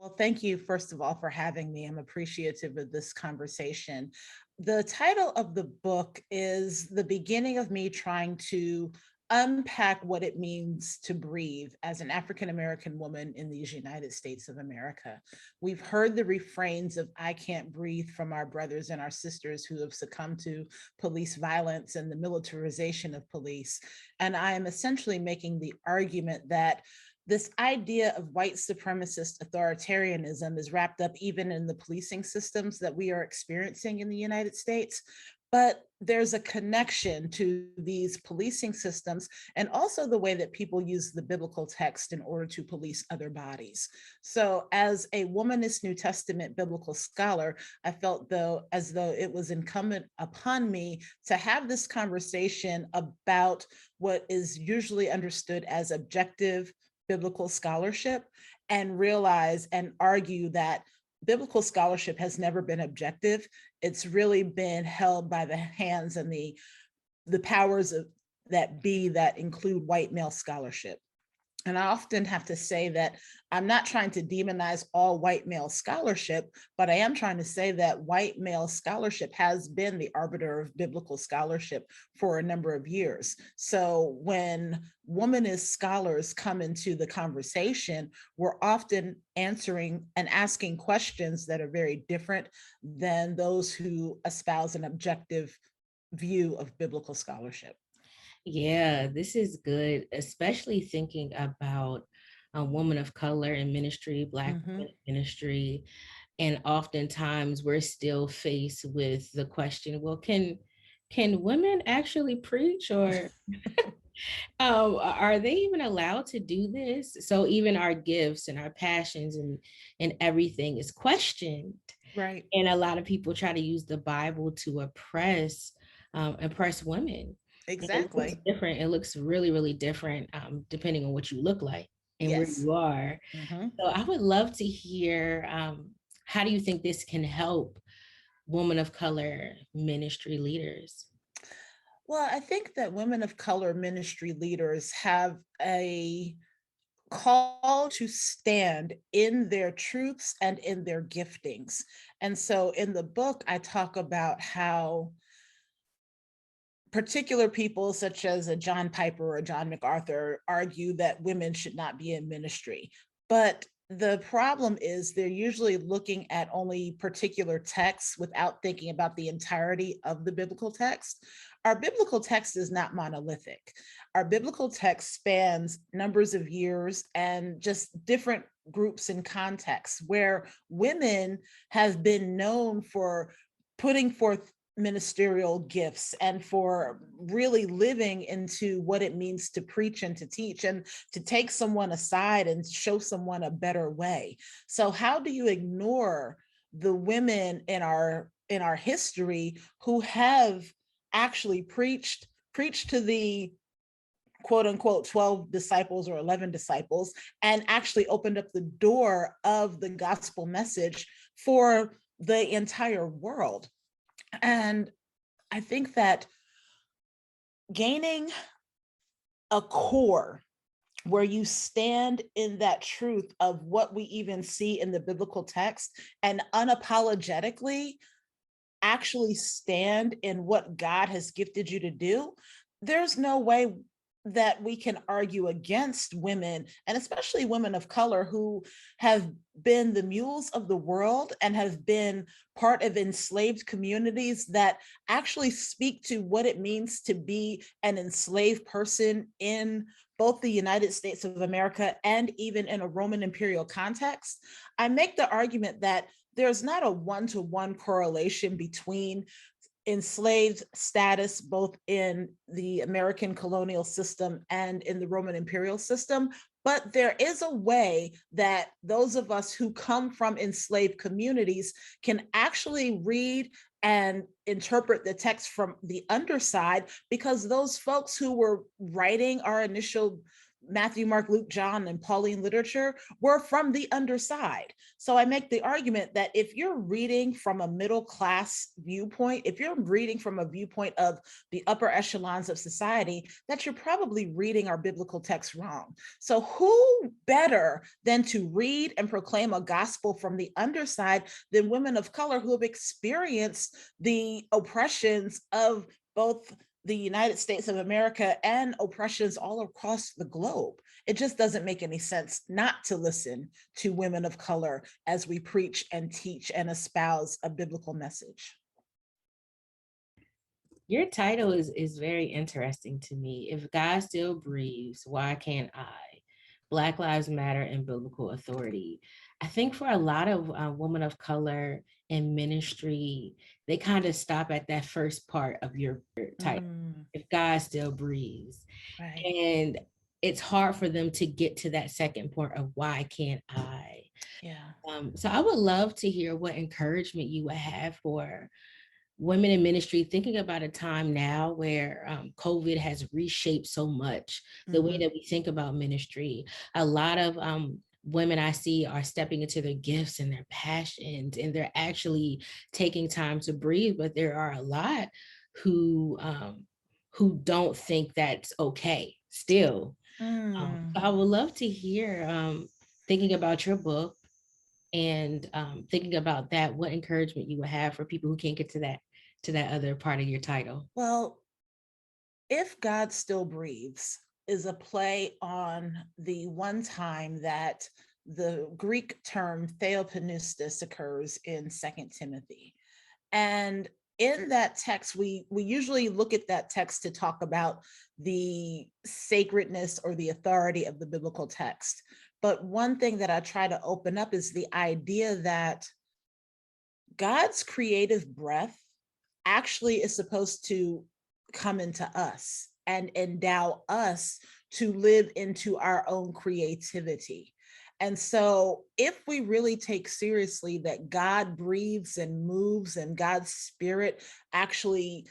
Well, thank you, first of all, for having me. I'm appreciative of this conversation. The title of the book is the beginning of me trying to unpack what it means to breathe as an African American woman in these United States of America. We've heard the refrains of "I can't breathe" from our brothers and our sisters who have succumbed to police violence and the militarization of police. And I am essentially making the argument that this idea of white supremacist authoritarianism is wrapped up even in the policing systems that we are experiencing in the United States. But there's a connection to these policing systems and also the way that people use the biblical text in order to police other bodies. So as a womanist New Testament biblical scholar, I felt as though it was incumbent upon me to have this conversation about what is usually understood as objective biblical scholarship and realize and argue that biblical scholarship has never been objective. It's really been held by the hands and the powers of that be that include white male scholarship. And I often have to say that I'm not trying to demonize all white male scholarship, but I am trying to say that white male scholarship has been the arbiter of biblical scholarship for a number of years. So when womanist scholars come into the conversation, we're often answering and asking questions that are very different than those who espouse an objective view of biblical scholarship. Yeah, this is good, especially thinking about a woman of color in ministry, Black Mhm. women in ministry. And oftentimes we're still faced with the question, well, can women actually preach, or are they even allowed to do this? So even our gifts and our passions and everything is questioned. Right. And a lot of people try to use the Bible to oppress women. And it looks Exactly. different. It looks really, really different, depending on what you look like and where Yes. you are. Mhm. So I would love to hear, how do you think this can help women of color ministry leaders? Well, I think that women of color ministry leaders have a call to stand in their truths and in their giftings. And so in the book, I talk about how particular people such as a John Piper or John MacArthur argue that women should not be in ministry. But the problem is they're usually looking at only particular texts without thinking about the entirety of the biblical text. Our biblical text is not monolithic. Our biblical text spans numbers of years and just different groups and contexts where women have been known for putting forth ministerial gifts and for really living into what it means to preach and to teach and to take someone aside and show someone a better way. So how do you ignore the women in our history who have actually preached to the quote unquote 12 disciples or 11 disciples and actually opened up the door of the gospel message for the entire world? And I think that gaining a core where you stand in that truth of what we even see in the biblical text and unapologetically actually stand in what God has gifted you to do, there's no way that we can argue against women, and especially women of color who have been the mules of the world and have been part of enslaved communities that actually speak to what it means to be an enslaved person in both the United States of America and even in a Roman imperial context. I make the argument that there's not a one-to-one correlation between enslaved status both in the American colonial system and in the Roman imperial system. But there is a way that those of us who come from enslaved communities can actually read and interpret the text from the underside, because those folks who were writing our initial Matthew, Mark, Luke, John, and Pauline literature were from the underside. So I make the argument that if you're reading from a middle class viewpoint, if you're reading from a viewpoint of the upper echelons of society, that you're probably reading our biblical text wrong. So who better than to read and proclaim a gospel from the underside than women of color who have experienced the oppressions of both the United States of America and oppressions all across the globe? It just doesn't make any sense not to listen to women of color as we preach and teach and espouse a biblical message. Your title is very interesting to me. If God still breathes, why can't I? Black Lives Matter and Biblical Authority. I think for a lot of women of color in ministry, they kind of stop at that first part of your title. If God still breathes. Right. And it's hard for them to get to that second point of why can't I? Yeah. So I would love to hear what encouragement you would have for women in ministry, thinking about a time now where COVID has reshaped so much the way that we think about ministry. A lot of women I see are stepping into their gifts and their passions, and they're actually taking time to breathe. But there are a lot who don't think that's okay still. So I would love to hear, thinking about your book and thinking about that, what encouragement you would have for people who can't get to that other part of your title. Well, If God Still Breathes is a play on the one time that the Greek term theopneustos occurs in Second Timothy. And in that text, we usually look at that text to talk about the sacredness or the authority of the biblical text. But one thing that I try to open up is the idea that God's creative breath actually is supposed to come into us and endow us to live into our own creativity. And so, if we really take seriously that God breathes and moves and God's spirit actually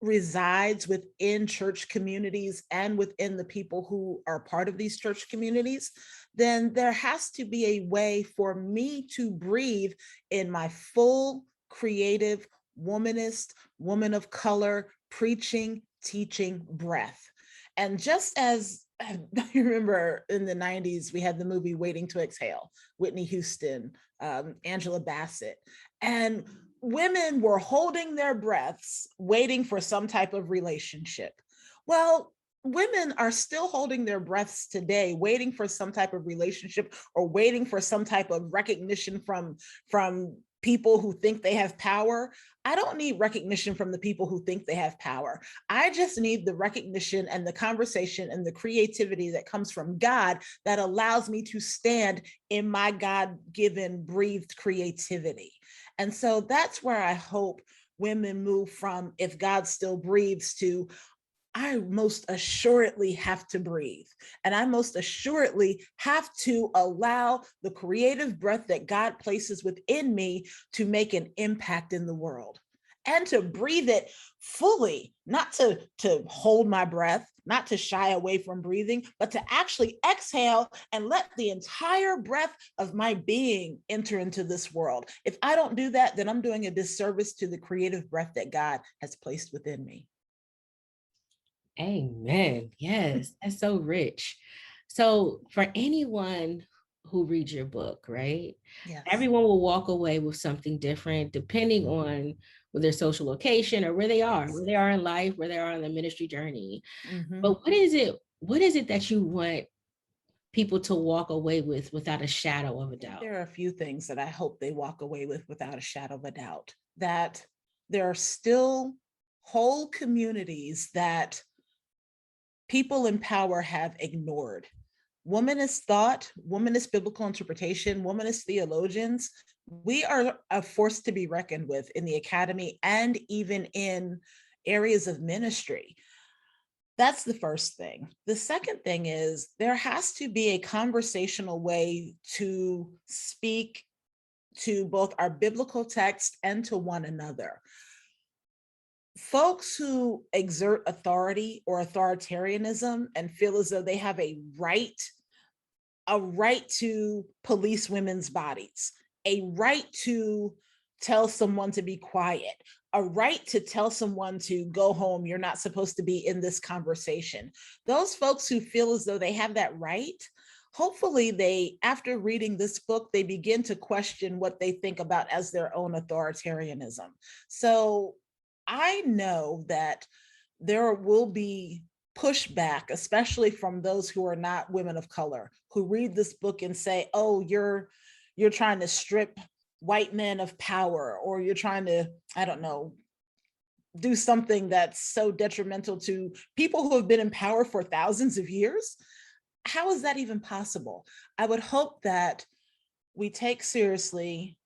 resides within church communities and within the people who are part of these church communities, then there has to be a way for me to breathe in my full creative womanist, woman of color, preaching, teaching breath. And just as I remember in the 90s, we had the movie Waiting to Exhale, Whitney Houston, Angela Bassett. And women were holding their breaths, waiting for some type of relationship. Well, women are still holding their breaths today, waiting for some type of relationship or waiting for some type of recognition from people who think they have power. I don't need recognition from the people who think they have power. I just need the recognition and the conversation and the creativity that comes from God that allows me to stand in my God-given breathed creativity. And so that's where I hope women move from if God still breathes to I most assuredly have to breathe. And I most assuredly have to allow the creative breath that God places within me to make an impact in the world and to breathe it fully, not to hold my breath, not to shy away from breathing, but to actually exhale and let the entire breath of my being enter into this world. If I don't do that, then I'm doing a disservice to the creative breath that God has placed within me. Amen. Yes, that's so rich. So for anyone who reads your book, right? Yes. Everyone will walk away with something different depending on their social location or where they are in life, where they are on the ministry journey. But what is it that you want people to walk away with without a shadow of a doubt? There are a few things that I hope they walk away with without a shadow of a doubt. That there are still whole communities that people in power have ignored. Womanist thought, womanist biblical interpretation, womanist theologians, we are a force to be reckoned with in the academy and even in areas of ministry. That's the first thing. The second thing is there has to be a conversational way to speak to both our biblical text and to one another. folks who exert authority or authoritarianism and feel as though they have a right to police women's bodies, a right to tell someone to be quiet, a right to tell someone to go home, you're not supposed to be in this conversation. Those folks who feel as though they have that right, hopefully they, after reading this book, they begin to question what they think about as their own authoritarianism. So I know that there will be pushback, especially from those who are not women of color, who read this book and say, "Oh, you're trying to strip white men of power, or you're trying to, I don't know, do something that's so detrimental to people who have been in power for thousands of years." How is that even possible? I would hope that we take seriously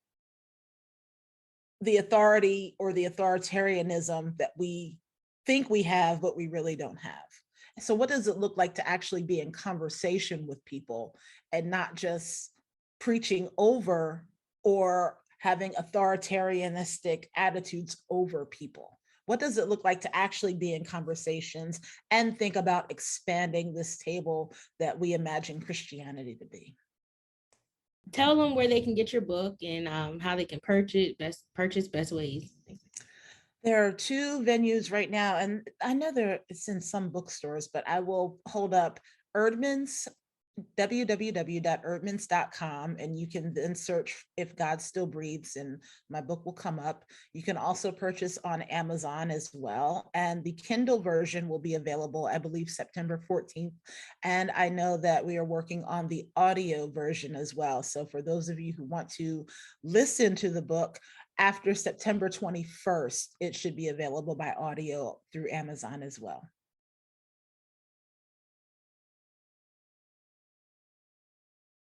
the authority or the authoritarianism that we think we have, but we really don't have. So, what does it look like to actually be in conversation with people and not just preaching over or having authoritarianistic attitudes over people? What does it look like to actually be in conversations and think about expanding this table that we imagine Christianity to be? Tell them where they can get your book and how they can purchase best ways. There are two venues right now, and I know it's in some bookstores, but I will hold up Erdman's, www.erdmans.com, and you can then search If God Still Breathes, and my book will come up. You can also purchase on Amazon as well. And the Kindle version will be available, I believe, September 14th. And I know that we are working on the audio version as well. So for those of you who want to listen to the book, after September 21st, it should be available by audio through Amazon as well.